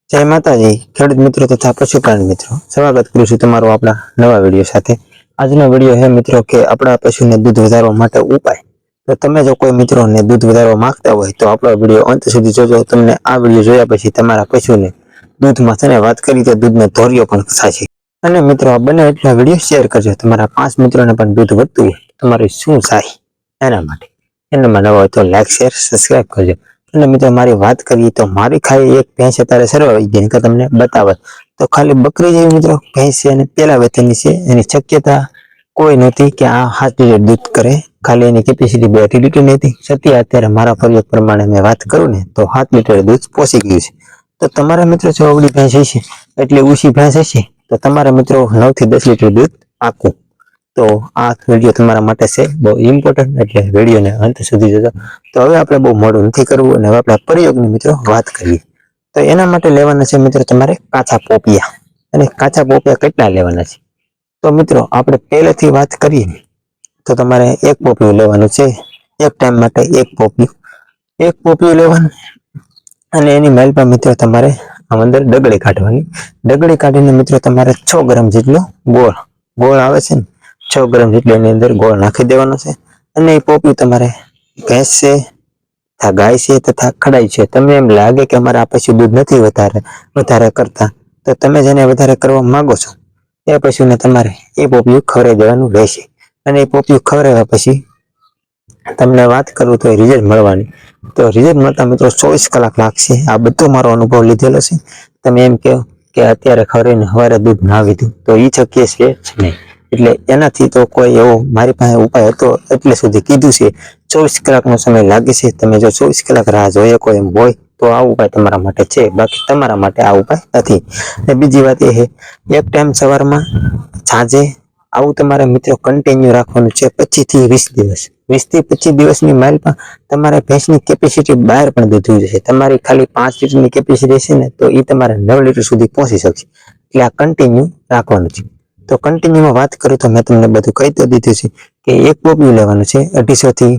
જય માતાજી ખેડૂત મિત્રો તથા પશુપાલન મિત્રો, સ્વાગત કરું છું તમારું આપણા નવા વિડીયો સાથે। આજનો વિડીયો છે મિત્રો કે આપણા પશુને દૂધ વધારવા માટે ઉપાય। તો તમે જો કોઈ મિત્રોને દૂધ વધારવા માંગતા હોય તો આપણો વિડીયો અંત સુધી જોજો। તમને આ વિડીયો જોયા પછી તમારા પશુને દૂધમાં છે ને વાત કરી તો દૂધનો ધોરિયો પણ થશે। અને મિત્રો આ બંને એટલા વિડીયો શેર કરજો। તમારા 5 મિત્રોને પણ દૂધ વધતું હોય તમારે શું થાય એના માટે। એનામાં નવા હોય તો લાઈક શેર સબસ્ક્રાઇબ કરજો। અને મિત્રો મારી વાત કરીએ તો મારી ખાલી એક ભેંસ અત્યારે સરવાઈ ગઈ કે તમને બતાવે તો ખાલી બકરી જેવી મિત્રો ભેંસ છે અને પેલા વેતનની છે। એની શક્યતા કોઈ નહોતી કે આ 7 લીટર દૂધ કરે। ખાલી એની કેપેસિટી 2 લીટર ની હતી છતાં અત્યારે મારા પ્રયોગ પ્રમાણે મેં વાત કરું ને તો 7 લીટર દૂધ પહોંચી ગયું છે। તો તમારા મિત્રો જો અવળી ભેંસ હશે એટલે ઊંચી ભેંસ હશે તો તમારા મિત્રો 9 થી 10 લીટર દૂધ આપવું। તો આ વિડીયો તમારા માટે છે બહુ ઇમ્પોર્ટન્ટ, એટલે વિડીયોને અંત સુધી જોજો। તો હવે આપણે બહુ મોડું નથી કરવું અને હવે આપણે પ્રયોગની મિત્રો વાત કરીએ। તો એના માટે લેવાના છે મિત્રો તમારે કાચા પોપિયા। અને કાચા પોપિયા કેટલા લેવાના છે તો મિત્રો આપણે પહેલેથી વાત કરીએ તો તમારે એક પોપિયું લેવાનું છે। એક ટાઈમ માટે એક પોપિયું લેવાનું અને એની મેલપા મિત્રો તમારે આમ અંદર ડગડી કાઢવાની। ડગડી કાઢીને મિત્રો તમારે 6 ગ્રામ જેટલો ગોળ આવે છે ને 6 ગ્રામ જેટલો એની અંદર ગોળ નાખી દેવાનો છે। અને એ પોપિયું તમારે ભેંસ છે, ગાય છે તથા ખડાઈ છે, તમે એમ લાગે કે અમારે આ પશુ દૂધ નથી વધારે કરતા તો તમે જેને વધારે કરવા માંગો છો એ પશુને તમારે એ પોપિયું ખવડાવી દેવાનું રહેશે। અને એ પોપિયું ખવડાવ્યા પછી તમને વાત કરું તો રિઝલ્ટ મળવાની તો રિઝલ્ટ મળતા મિત્રો 24 કલાક લાગશે। આ બધો મારો અનુભવ લીધેલો છે। તમે એમ કહો કે અત્યારે ખવડાવીને સવારે દૂધ ના વીધું તો એ શક્ય છે જ નહીં। એટલે એનાથી તો કોઈ એવો મારી પાસે ઉપાય હતો એટલે સુધી કીધું છે। 24 કલાકનો સમય લાગે છે। તમે જો 24 કલાક રાહ જોઈએ કોઈ એમ હોય તો આ ઉપાય તમારા માટે છે, બાકી તમારા માટે આ ઉપાય નથી। અને બીજી વાત એ છે એક ટાઈમ સવારમાં સાંજે આવું તમારે મિત્રો કન્ટિન્યુ રાખવાનું છે 25 થી 20 દિવસ। 20 થી 25 દિવસની માઇલમાં તમારે ભેંસની કેપેસિટી બહાર પણ દૂધ જશે। તમારી ખાલી 5 લીટરની કેપેસિટી છે ને તો એ તમારે 9 લીટર સુધી પહોંચી શકશે। એટલે આ કન્ટિન્યુ રાખવાનું છે। તો કન્ટિન્યુમાં વાત કરું તો મેં તમને બધું કહી તો દીધું છે કે એક પોપિયું લેવાનું છે 250 થી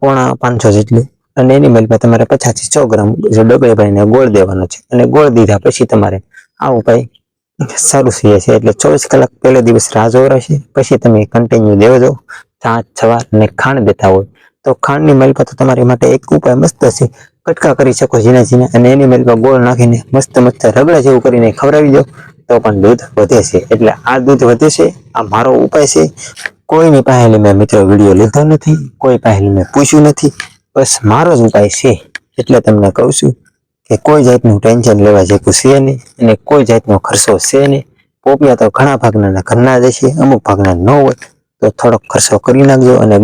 પોણા 500 જેટલું। અને એની મેલમાં તમારે 50 થી 100 ગ્રામ ડબે ભરીને ગોળ દેવાનો છે। અને ગોળ દીધા પછી તમારે આ ઉપાય સારું થઈ જશે। એટલે 24 કલાક પહેલો દિવસ રાહ જોવો રહેશે, પછી તમે કન્ટિન્યુ દેવો સાંજ સવાર અને ખાંડ દેતા હોય તો ખાંડની મેલપા તો તમારી માટે એક ઉપાય મસ્ત છે। કટકા કરી શકો ઝીણા ઝીણા અને એની મેલપા ગોળ નાખીને મસ્ત રગડા જેવું કરીને ખવડાવી દો તો પણ દૂધ વધે છે। એટલે આ દૂધ વધે છે, આ મારો ઉપાય છે। કોઈની પાસે મેં મિત્રો વિડીયો લીધો નથી, કોઈ પાસે મેં પૂછ્યું નથી, બસ મારો જ ઉપાય છે। એટલે તમને કહું છું કે કોઈ જાતનું ટેન્શન લેવા જેવું છે નહીં અને કોઈ જાતનો ખર્ચો છે નહીં। પોપિયા તો ઘણા ભાગના ઘરના જ છે, અમુક ભાગના ન હોય તો થોડોક ખર્ચો કરી નાખજો। અને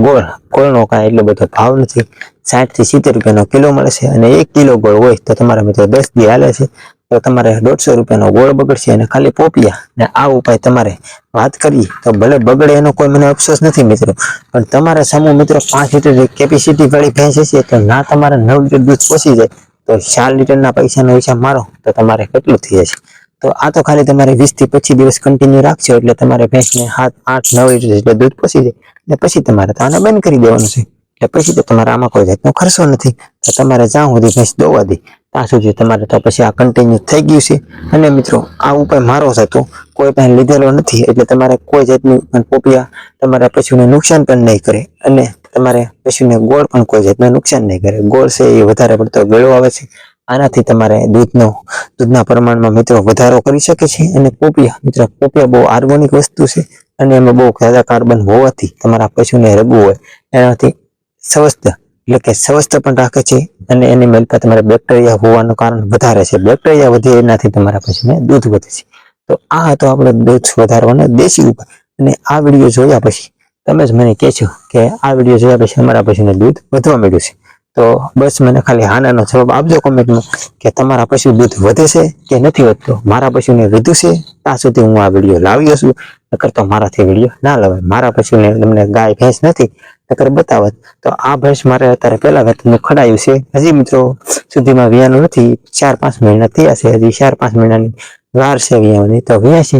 ગોળનો કાંઈ એટલો બધો ભાવ નથી, 60 થી 70 રૂપિયાનો કિલો મળે છે। અને 1 કિલો ગોળ હોય તો તમારા મિત્રો 10 દી હાલે છે તો તમારે 150 રૂપિયાનો ગોળ બગડશે અને ખાલી પોપિયા। ને આ ઉપાય તમારે વાત કરીએ તો ભલે બગડે એનો કોઈ મને અફસોસ નથી મિત્રો, પણ તમારા સામુ મિત્રો 5 લીટર કેપેસિટી વાળી ભેંસ હશે તો ના તમારે 9 લીટર દૂધ પહોંચી જાય તો 4 લીટરના પૈસાનો હિસાબ મારો તો તમારે કેટલું થઈ જશે। તો આ તો ખાલી તમારે 20 થી 25 દિવસ કન્ટિન્યુ રાખશો એટલે તમારે ભેંસને 7, 8, 9 લીટર જેટલું દૂધ પહોંચી જાય। ને પછી તમારે તો આને બંધ કરી દેવાનું છે। એટલે પછી તો તમારે આમાં કોઈ જાતનો ખર્ચો નથી। તો તમારે જ્યાં સુધી ભેંસ દોવા દે ત્યાં સુધી તમારે તો પછી આ કન્ટિન્યુ થઈ ગયું છે। અને મિત્રો આ ઉપાય મારો જ હતો, કોઈ પાસે લીધેલો નથી, એટલે તમારે કોઈ જાતનું પોપિયા તમારા પશુને નુકસાન પણ નહીં કરે અને તમારે પશુને ગોળ પણ કોઈ જાતનું નુકસાન નહીં કરે। ગોળ છે એ વધારે પડતો ગળો આવે છે, આનાથી તમારે દૂધના પ્રમાણમાં મિત્રો વધારો કરી શકે છે। અને પોપિયા બહુ ઓર્ગેનિક વસ્તુ છે અને એમાં બહુ જ્યાદા કાર્બન હોવાથી તમારા પશુને રગવું હોય એનાથી સ્વસ્થ પણ રાખે છે। અને એની મેલપા તમારે બેક્ટેરિયા હોવાનું કારણ વધારે છે, બેક્ટેરિયા વધે એનાથી તમારા પશુને દૂધ વધે છે। તો આ હતો આપણો દૂધ વધારવાનો દેશી ઉપાય। અને આ વિડીયો જોયા પછી તમે જ મને કહેશો કે આ વિડીયો જોયા પછી અમારા પશુને દૂધ વધવા માંડ્યું છે, તો બસ મને ખાલી હાનાનો જવાબ આપજો કોમેન્ટમાં કે તમારા પશુ દૂધ વધે છે કે નથી વધતો। મારા પશુને વધ્યું છે ત્યાં સુધી હું આ વિડીયો લાવ્યો છું, નકર તો મારાથી વિડીયો ના લવાય। મારા પશુને તમને ગાય ભેંસ નથી નકર બતાવત તો આ ભેંસ મારે અત્યારે પહેલા વેતનનું ખડાયું છે, હજી મિત્રો સુધીમાં વિયાનું નથી, 4-5 મહિના થયા છે, હજી 4-5 મહિનાની વાર છે વિયાવાની। તો વિયાશે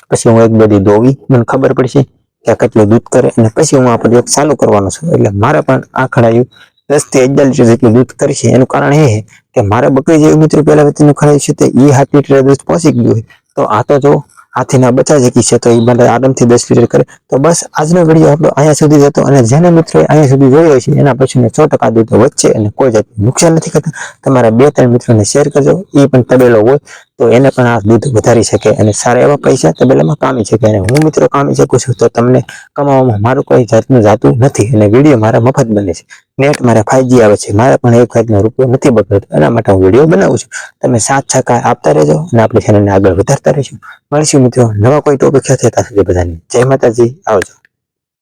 પછી હું એક બધી દોવી મને ખબર પડશે કે કેટલું દૂધ કરે અને પછી હું આ પ્રયોગ ચાલુ કરવાનો છું। એટલે મારે પણ આ ખડાયું 10 થી 11 લીટર જેટલું દૂધ કરશે। એનું કારણ એ છે કે મારે બકરી જેવી મિત્રો પેલા વેતનનું ખરાયું છે તો એ 7 લીટર દૂધ પહોંચી ગયું હોય તો આ તો જો હાથીના બચા જેકી છે તો એ મને આરામથી 10 લીટર કરે. તો બસ આજનો વિડીયો આપણો અહીંયા સુધી જ હતો અને જેને મિત્રો અહીંયા સુધી જોયો છે એના પશુને 100% દૂધ વચ્ચે અને કોઈ જાતનું નુકસાન નથી કરતા. તમારા 2-3 મિત્રોને શેર કરજો, એ પણ તબેલો હોય તો એને પણ આ દૂધ વધારી શકે અને સારા એવા પૈસા તબેલામાં કામી શકે. અને હું મિત્રો કામી શકું છું તો તમને કમાવામાં મારું કોઈ જાતનું જાતું નથી અને વિડીયો મારા મફત બને છે. નેટ મારે 5G આવે છે, મારે પણ એક જાતનો રૂપિયો નથી બગડતો, એના માટે હું વિડીયો બનાવું છું. તમે સાથ સહકાર આપતા રહેજો અને આપણી ચેનલને આગળ વધારતા રહેજો. મળીશું મિત્રો નવા કોઈ ટોપિક સાથે. ત્યાં સુધી બધાને જય માતાજી, આવજો.